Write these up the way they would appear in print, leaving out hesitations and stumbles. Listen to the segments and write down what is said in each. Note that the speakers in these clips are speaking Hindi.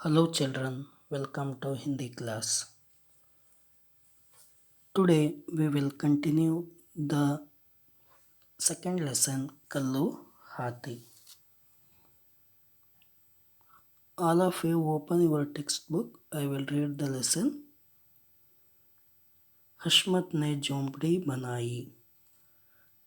Hello children, welcome to Hindi class. Today we will continue the second lesson Kallu Hathi. All of you open your textbook. I will read the lesson. हशमत ने झोंपड़ी बनाई,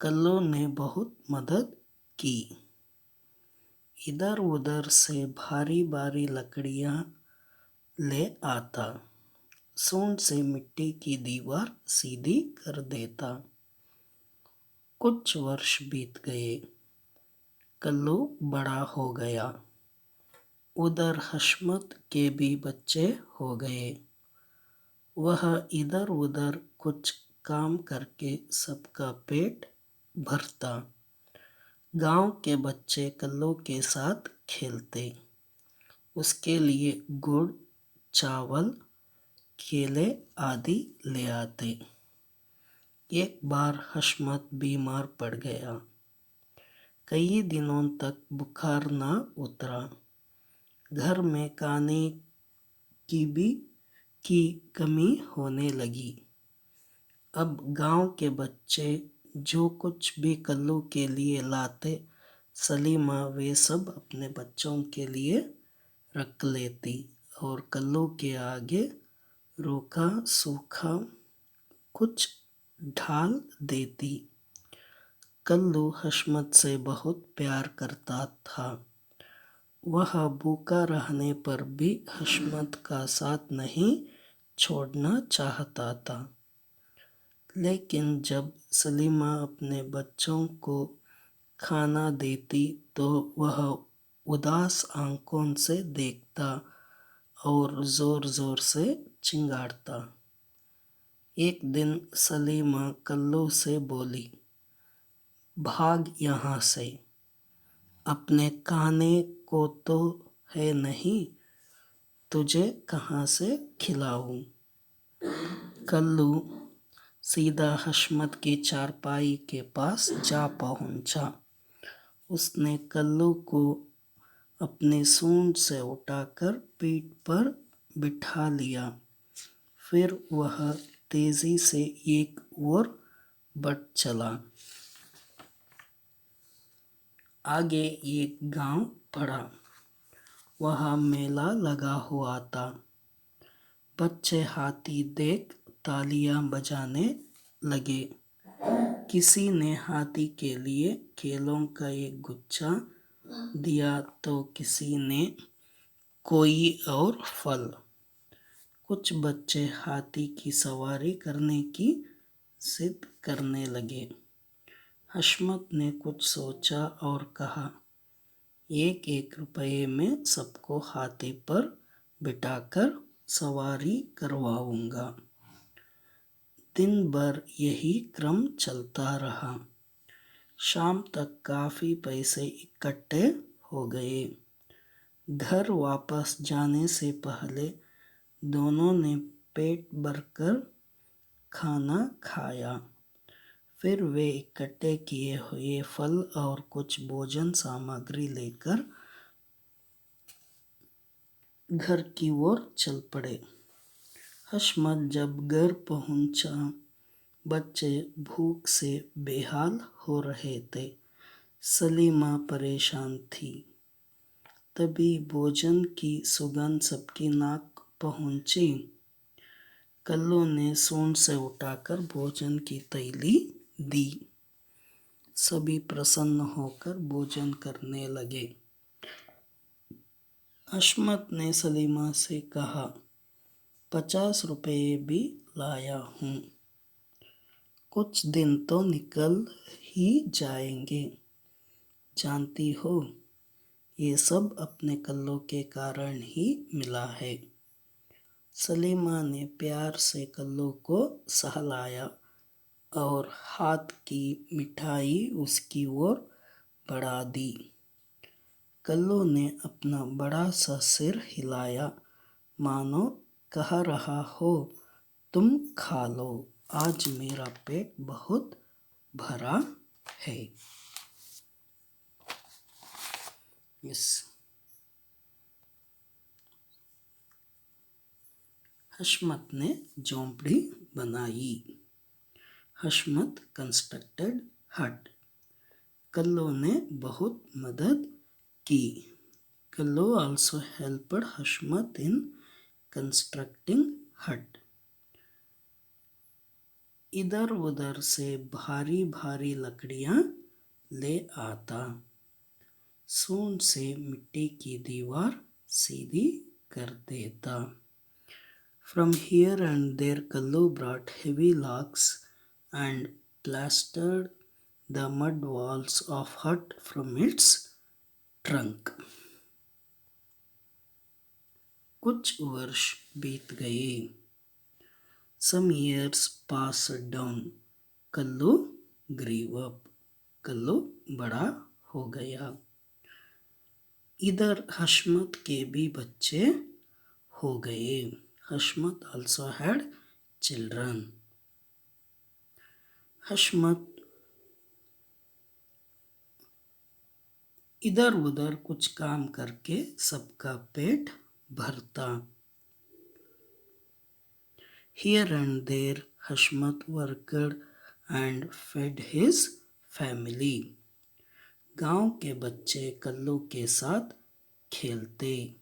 कल्लू ने बहुत मदद की। इधर उधर से भारी भारी लकड़ियां ले आता, सूंड से मिट्टी की दीवार सीधी कर देता। कुछ वर्ष बीत गए, कल्लू बड़ा हो गया। उधर हशमत के भी बच्चे हो गए। वह इधर उधर कुछ काम करके सबका पेट भरता। गांव के बच्चे कल्लू के साथ खेलते, उसके लिए गुड़, चावल, केले आदि ले आते। एक बार हशमत बीमार पड़ गया। कई दिनों तक बुखार न उतरा। घर में खाने की कमी होने लगी। अब गांव के बच्चे जो कुछ भी कल्लू के लिए लाते, सलीमा वे सब अपने बच्चों के लिए रख लेती और कल्लू के आगे रूखा सूखा कुछ ढाल देती। कल्लू हशमत से बहुत प्यार करता था। वह भूखा रहने पर भी हशमत का साथ नहीं छोड़ना चाहता था। लेकिन जब सलीमा अपने बच्चों को खाना देती तो वह उदास आंखों से देखता और जोर जोर से चिंगाड़ता। एक दिन सलीमा कल्लू से बोली, भाग यहाँ से, अपने खाने को तो है नहीं, तुझे कहाँ से खिलाऊं। कल्लू सीधा हशमत की चारपाई के पास जा पहुंचा। उसने कल्लू को अपने सूंड से उठाकर पीठ पर बिठा लिया। फिर वह तेजी से एक ओर बढ़ चला। आगे एक गांव पड़ा। वहाँ मेला लगा हुआ था। बच्चे हाथी देख तालियां बजाने लगे। किसी ने हाथी के लिए केलों का एक गुच्छा दिया तो किसी ने कोई और फल। कुछ बच्चे हाथी की सवारी करने की जिद करने लगे। हशमत ने कुछ सोचा और कहा, 1-1 रुपये में सबको हाथी पर बिठाकर सवारी करवाऊंगा। दिन भर यही क्रम चलता रहा। शाम तक काफी पैसे इकट्ठे हो गए। घर वापस जाने से पहले दोनों ने पेट भरकर खाना खाया। फिर वे इकट्ठे किए हुए फल और कुछ भोजन सामग्री लेकर घर की ओर चल पड़े। हशमत जब घर पहुंचा, बच्चे भूख से बेहाल हो रहे थे। सलीमा परेशान थी। तभी भोजन की सुगंध सबकी नाक पहुंची। कल्लू ने सूंड से उठाकर भोजन की थैली दी। सभी प्रसन्न होकर भोजन करने लगे। हशमत ने सलीमा से कहा, 50 रुपये भी लाया हूँ, कुछ दिन तो निकल ही जाएंगे। जानती हो, ये सब अपने कल्लू के कारण ही मिला है। सलीमा ने प्यार से कल्लू को सहलाया और हाथ की मिठाई उसकी ओर बढ़ा दी। कल्लू ने अपना बड़ा सा सिर हिलाया, मानो कह रहा हो, तुम खा लो, आज मेरा पेट बहुत भरा है। हशमत ने झोंपड़ी बनाई। हशमत कंस्ट्रक्टेड हट। कल्लू ने बहुत मदद की। Kullu also helped Hashmat in constructing hut। इधर उधर से भारी भारी लकड़ियां ले आता। सूंड से मिट्टी की दीवार सीधी कर देता। From here and there Kallu brought heavy logs and plastered the mud walls of hut from its trunk। कुछ वर्ष बीत गए। Some years passed down। Kullu grew up। Kullu बड़ा हो गया। इधर हशमत के भी बच्चे हो गए। हशमत also had children। हशमत इधर उधर कुछ काम करके सबका पेट भरता। Here and there Hashmat worked and fed his family। गांव के बच्चे कल्लू के साथ खेलते।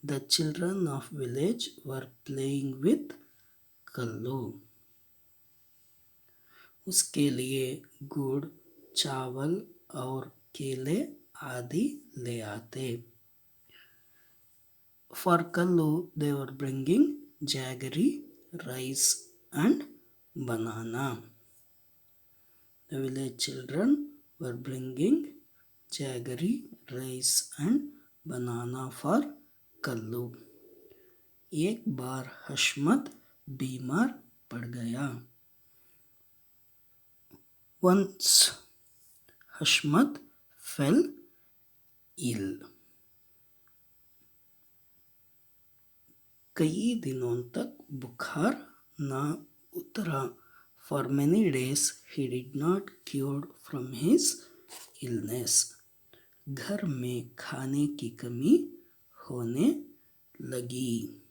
The children of village were playing with Kullu. उसके लिए गुड़, चावल और केले आदि ले आते। For Kallu they were bringing jaggery, rice and banana। The village children were bringing jaggery, rice and banana for Kallu। एक बार हशमत बीमार पड़ गया। Once हशमत fell ill। कई दिनों तक बुखार ना उतरा। For many days he did not cure from his illness। घर में खाने की कमी होने लगी।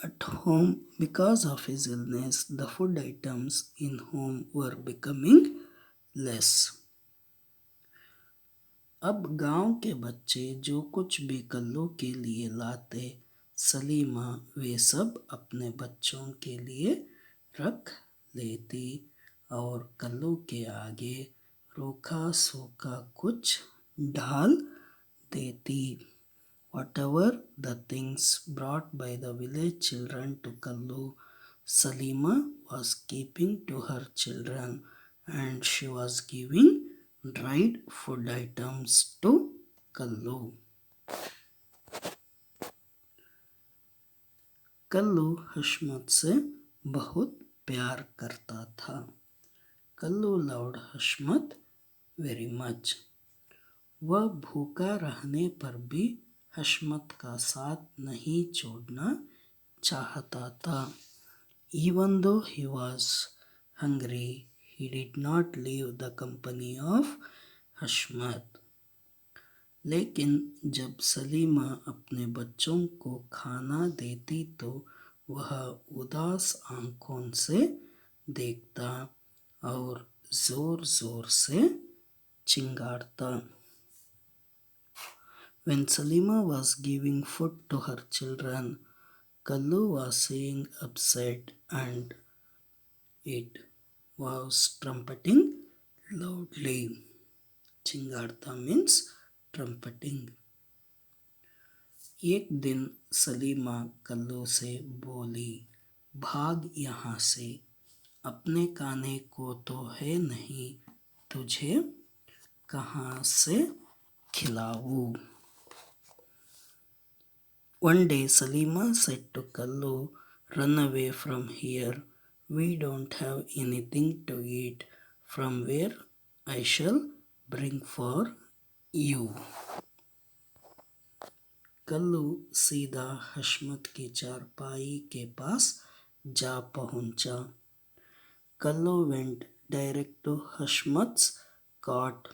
At home, because of his illness, the food items in home were becoming less। अब गांव के बच्चे जो कुछ भी कल्लू के लिए लाते, सलीमा वे सब अपने बच्चों के लिए रख लेती और कल्लू के आगे रूखा सूखा कुछ डाल देती। Whatever the things brought by the village children to Kallu, Salima was keeping to her children and she was giving dried food items to Kallu। Kullu हशमत से बहुत प्यार करता था। कल्लू loved हशमत very much। वह भूखा रहने पर भी हशमत का साथ नहीं छोड़ना चाहता था। Even though he was hungry, he did not leave the company of हशमत। लेकिन जब सलीमा अपने बच्चों को खाना देती तो वह उदास आंखों से देखता और जोर जोर से चिंगाड़ता। When Salima was giving food to her children, Kallu was saying upset and it was trumpeting loudly। चिंगाड़ता means trumpeting। एक दिन सलीमा कल्लू से बोली, भाग यहाँ से, अपने खाने को तो है नहीं, तुझे कहाँ से खिलाऊं। One day Salima said to Kallu, run away from here, we don't have anything to eat, from where I shall bring for you। Kullu सीधा हशमत की चारपाई के पास जा पहुंचा। Kullu went direct to हशमत's cot।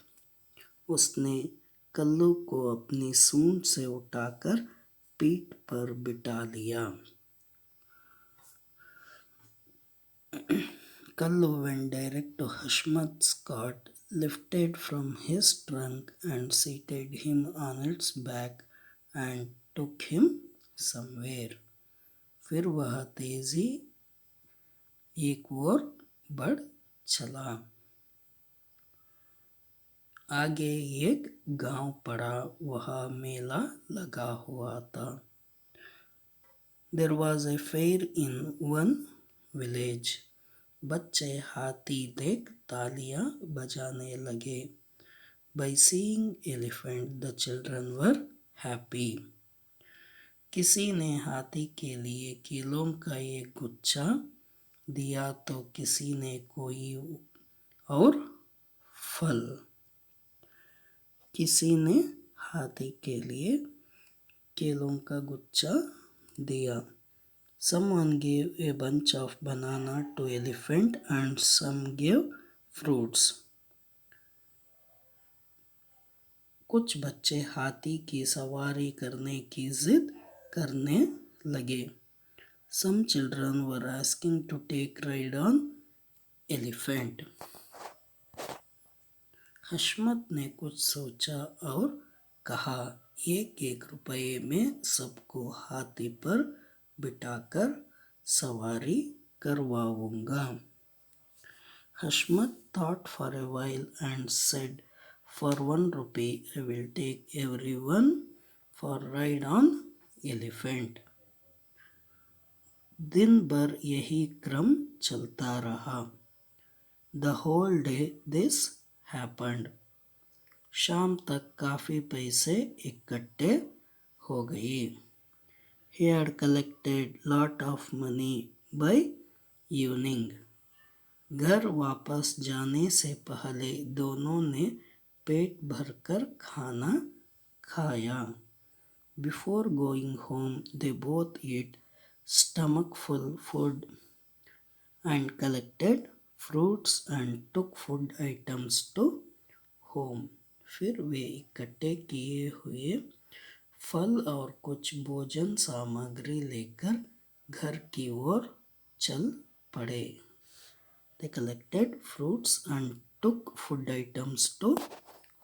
उसने कल्लू को अपनी सूंड से उठाकर पीठ पर बिठा लिया। Kallu went direct to Hashmat's cot, lifted from his trunk and seated him on its back and took him somewhere. फिर वह तेजी एक ओर बढ़ चला। आगे एक गांव पड़ा, वहां मेला लगा हुआ था। There was a fair in one village. बच्चे हाथी देख तालियां बजाने लगे। By seeing elephant, the children were happy. किसी ने हाथी के लिए केलों का एक गुच्छा दिया तो किसी ने कोई और फल। किसी ने हाथी के लिए केलों का गुच्छा दिया। Someone gave a bunch of banana to elephant and some gave fruits. कुछ बच्चे हाथी की सवारी करने की जिद करने लगे। Some children were asking to take ride on elephant. हशमत ने कुछ सोचा और कहा, 1-1 रुपये में सबको हाथी पर बिठाकर सवारी करवाऊंगा। Hashmat thought for a while and said, For 1 rupee I will take everyone for ride on elephant. दिन भर यही क्रम चलता रहा। The whole day this happened. शाम तक काफी पैसे इकट्ठे हो गए। He had collected lot of money by evening. घर वापस जाने से पहले दोनों ने पेट भरकर खाना खाया। Before going home, they both ate stomachful food and collected fruits and took food items to home. फिर वे इकट्ठे किए हुए फल और कुछ भोजन सामग्री लेकर घर की ओर चल पड़े। They collected fruits and took food items to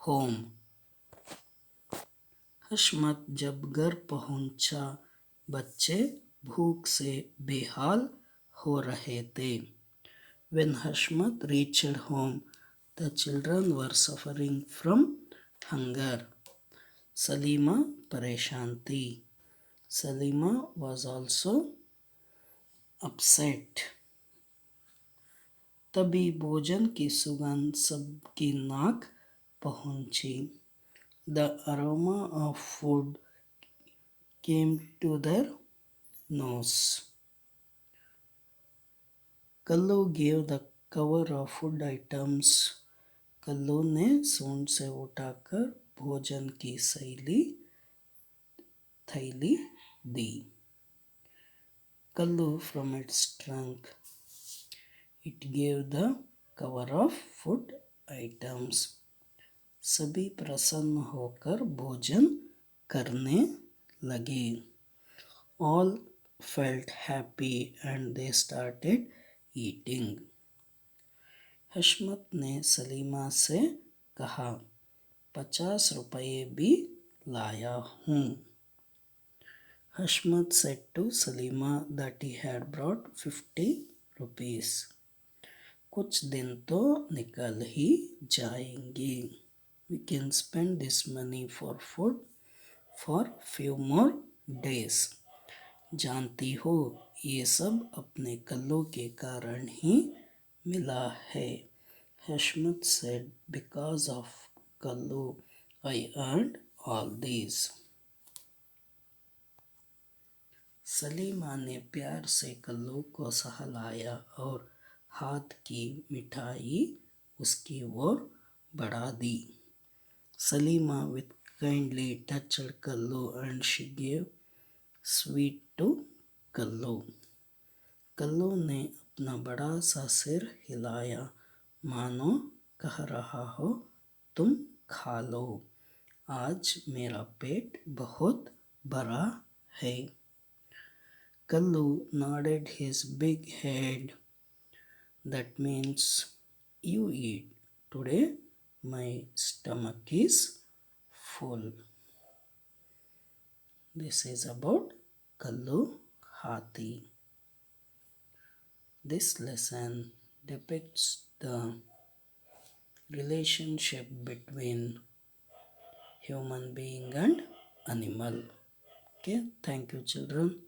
home. हशमत जब घर पहुंचा, बच्चे भूख से बेहाल हो रहे थे। When Hashmat reached home, the children were suffering from hunger. Salima परेशान थी। Salima was also upset. तभी भोजन की सुगंध सबकी नाक पहुंची। The aroma of food came to their nose. Kullu gave the cover of food items. Kullu ने सूंड से उठाकर भोजन की थैली दी। Kallu from its trunk. It gave the cover of food items. सभी प्रसन्न होकर भोजन करने लगे। All felt happy and they started eating. हशमत ने सलीमा से कहा, 50 रुपये भी लाया हूँ। Hashmat said to Salima that he had brought 50 rupees. कुछ दिन तो निकल ही जाएंगे। We can spend this money for food for few more days. जानती हो, ये सब अपने कल्लू के कारण ही मिला है। Hashmat said, Because of Kallu, I earned all these. Salima ने प्यार से कल्लू को सहलाया और हाथ की मिठाई उसकी ओर बढ़ा दी। Salima with kindly touched Kallu and she gave sweet to Kallu. Kullu ने अपना बड़ा सा सिर हिलाया, मानो कह रहा हो, तुम खा लो। आज मेरा पेट बहुत बड़ा है. Kallu nodded his big head. That means you eat. Today my stomach is full. This is about Kallu Hathi. This lesson depicts the relationship between human being and animal. Okay, thank you children.